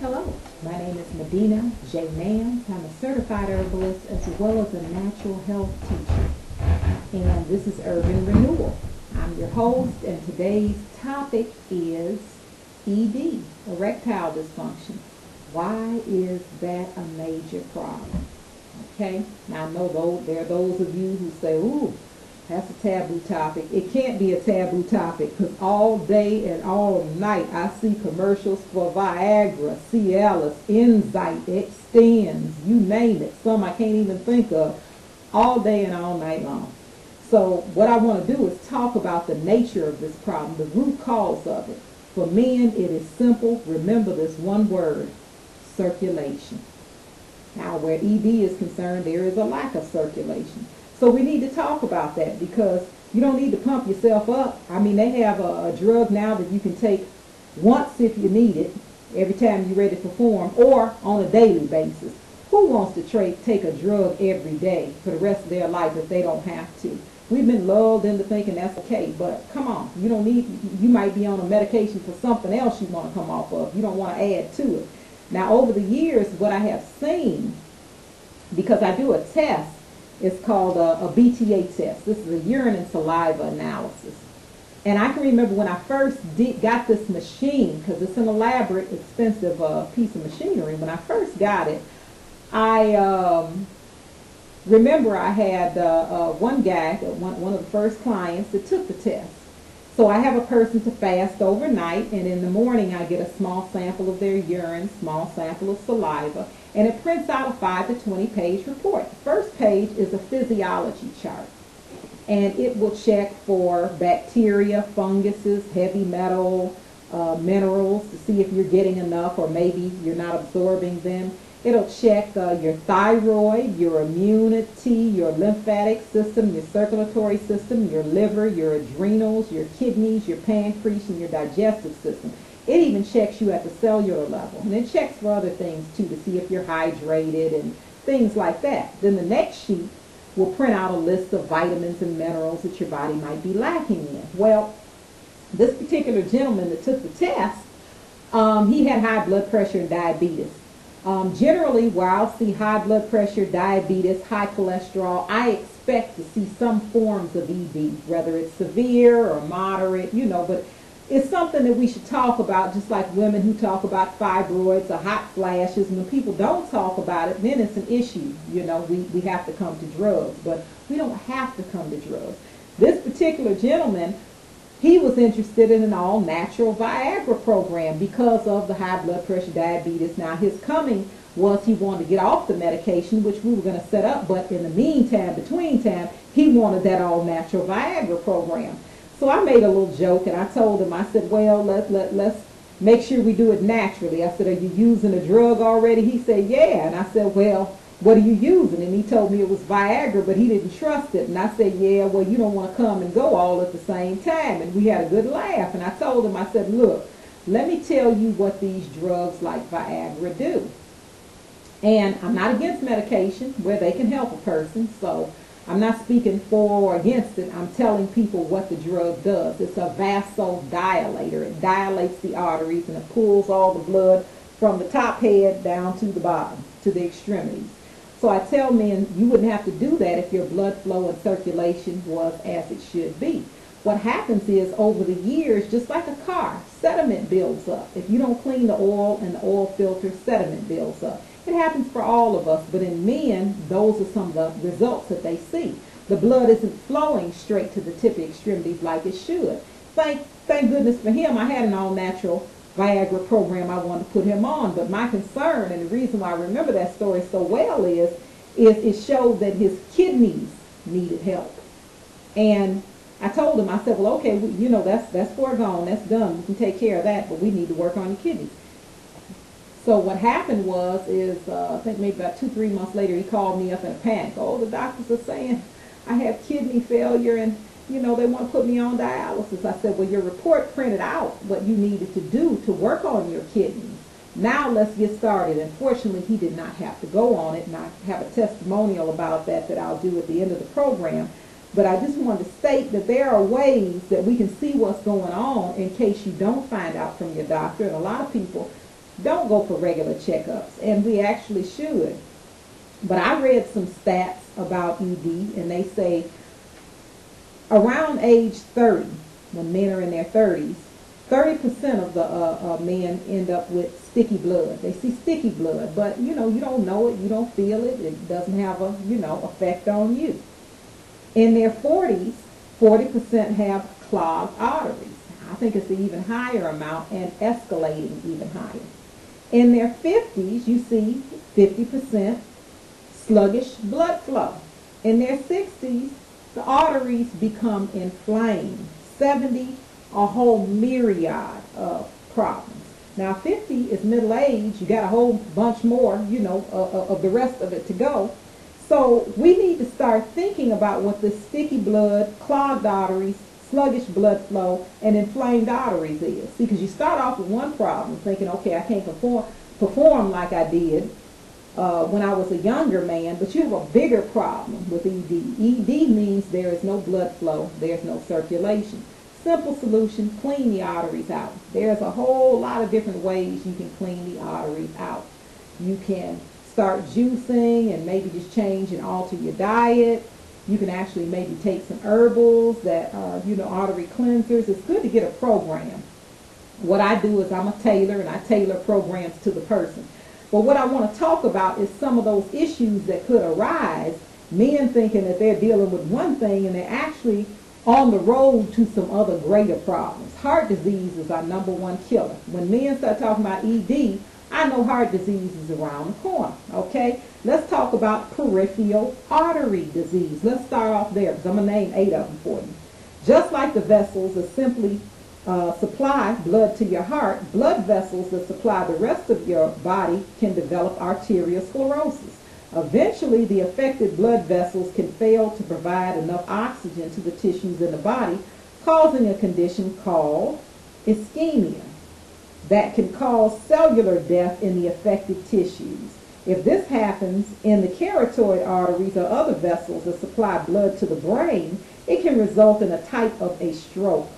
Hello, my name is Medina J. Nance. I'm a certified herbalist as well as a natural health teacher. And this is Herban Renewal. I'm your host, and today's topic is ED, erectile dysfunction. Why is that a major problem? Okay, now I know there are those of you who say, ooh, that's a taboo topic. It can't be a taboo topic because all day and all night I see commercials for Viagra, Cialis, Enzyte, Extends, you name it. Some I can't even think of, all day and all night long. So what I want to do is talk about the nature of this problem, the root cause of it. For men, it is simple. Remember this one word, circulation. Now, where ED is concerned, there is a lack of circulation. So we need to talk about that because you don't need to pump yourself up. I mean, they have a drug now that you can take once if you need it, every time you're ready to perform, or on a daily basis. Who wants to take a drug every day for the rest of their life if they don't have to? We've been lulled into thinking that's okay, but come on, you don't need, you might be on a medication for something else you want to come off of. You don't want to add to it. Now, over the years, what I have seen, because I do a test, it's called a BTA test. This is a urine and saliva analysis. And I can remember when I first got this machine, because it's an elaborate, expensive piece of machinery. When I first got it, I remember I had one guy, one of the first clients that took the test. So I have a person to fast overnight, and in the morning I get a small sample of their urine, small sample of saliva, and it prints out a 5 to 20 page report. The first page is a physiology chart, and it will check for bacteria, funguses, heavy metal, minerals to see if you're getting enough or maybe you're not absorbing them. It'll check your thyroid, your immunity, your lymphatic system, your circulatory system, your liver, your adrenals, your kidneys, your pancreas, and your digestive system. It even checks you at the cellular level. And it checks for other things too to see if you're hydrated and things like that. Then the next sheet will print out a list of vitamins and minerals that your body might be lacking in. Well, this particular gentleman that took the test, he had high blood pressure and diabetes. Generally, where I'll see high blood pressure, diabetes, high cholesterol, I expect to see some forms of ED, whether it's severe or moderate, but it's something that we should talk about, just like women who talk about fibroids or hot flashes. When people don't talk about it, then it's an issue. We have to come to drugs, but we don't have to come to drugs. This particular gentleman, he was interested in an all-natural Viagra program because of the high blood pressure, diabetes. Now, his coming was he wanted to get off the medication, which we were going to set up, but in the meantime, between time, he wanted that all-natural Viagra program. So I made a little joke, and I told him, I said, well, let's make sure we do it naturally. I said, are you using a drug already? He said, yeah. And I said, well, what are you using? And he told me it was Viagra, but he didn't trust it. And I said, yeah, well, you don't want to come and go all at the same time. And we had a good laugh. And I told him, I said, look, let me tell you what these drugs like Viagra do. And I'm not against medication where they can help a person. So I'm not speaking for or against it. I'm telling people what the drug does. It's a vasodilator. It dilates the arteries and it pulls all the blood from the top head down to the bottom, to the extremities. So I tell men you wouldn't have to do that if your blood flow and circulation was as it should be. What happens is over the years, just like a car, sediment builds up. If you don't clean the oil and the oil filter, sediment builds up. It happens for all of us, but in men, those are some of the results that they see. The blood isn't flowing straight to the tip of extremities like it should. Thank goodness for him, I had an all-natural Viagra program I wanted to put him on, but my concern and the reason why I remember that story so well is it showed that his kidneys needed help. And I told him, I said, well, okay, that's foregone, that's done, we can take care of that, but we need to work on your kidneys. So what happened was, I think maybe about 2-3 months later, he called me up in a panic. Oh, the doctors are saying I have kidney failure and, they want to put me on dialysis. I said, well, your report printed out what you needed to do to work on your kidneys. Now let's get started. And fortunately, he did not have to go on it, and I have a testimonial about that I'll do at the end of the program. But I just wanted to state that there are ways that we can see what's going on in case you don't find out from your doctor. And a lot of people don't go for regular checkups, and we actually should. But I read some stats about ED, and they say around age 30, when men are in their 30s, 30% of the men end up with sticky blood. They see sticky blood, but you don't know it, you don't feel it, it doesn't have a effect on you. In their 40s, 40% have clogged arteries. I think it's an even higher amount and escalating even higher. In their 50s, you see 50% sluggish blood flow. In their 60s, the arteries become inflamed. 70, a whole myriad of problems. Now 50 is middle age, you got a whole bunch more, of the rest of it to go. So we need to start thinking about what the sticky blood, clogged arteries, sluggish blood flow, and inflamed arteries is. See, because you start off with one problem, thinking, okay, I can't perform like I did when I was a younger man, but you have a bigger problem with ED. ED means there is no blood flow, there's no circulation. Simple solution, clean the arteries out. There's a whole lot of different ways you can clean the arteries out. You can start juicing and maybe just change and alter your diet. You can actually maybe take some herbals that are, artery cleansers. It's good to get a program. What I do is I'm a tailor, and I tailor programs to the person. But what I want to talk about is some of those issues that could arise, men thinking that they're dealing with one thing and they're actually on the road to some other greater problems. Heart disease is our #1 killer. When men start talking about ED, I know heart disease is around the corner, okay? Let's talk about peripheral artery disease. Let's start off there, because I'm going to name 8 of them for you. Just like the vessels that simply supply blood to your heart, blood vessels that supply the rest of your body can develop arteriosclerosis. Eventually, the affected blood vessels can fail to provide enough oxygen to the tissues in the body, causing a condition called ischemia that can cause cellular death in the affected tissues. If this happens in the carotid arteries or other vessels that supply blood to the brain, it can result in a type of a stroke.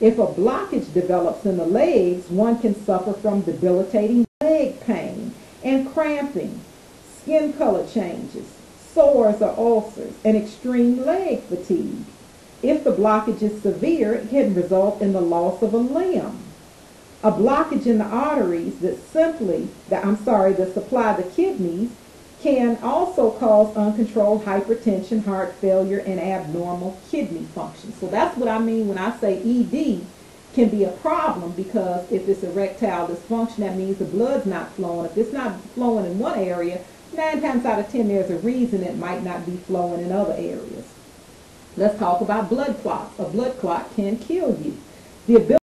If a blockage develops in the legs, one can suffer from debilitating leg pain and cramping, skin color changes, sores or ulcers, and extreme leg fatigue. If the blockage is severe, it can result in the loss of a limb. A blockage in the arteries that supply the kidneys can also cause uncontrolled hypertension, heart failure, and abnormal kidney function. So that's what I mean when I say ED can be a problem, because if it's erectile dysfunction, that means the blood's not flowing. If it's not flowing in one area, 9 times out of 10 there's a reason it might not be flowing in other areas. Let's talk about blood clots. A blood clot can kill you. The ability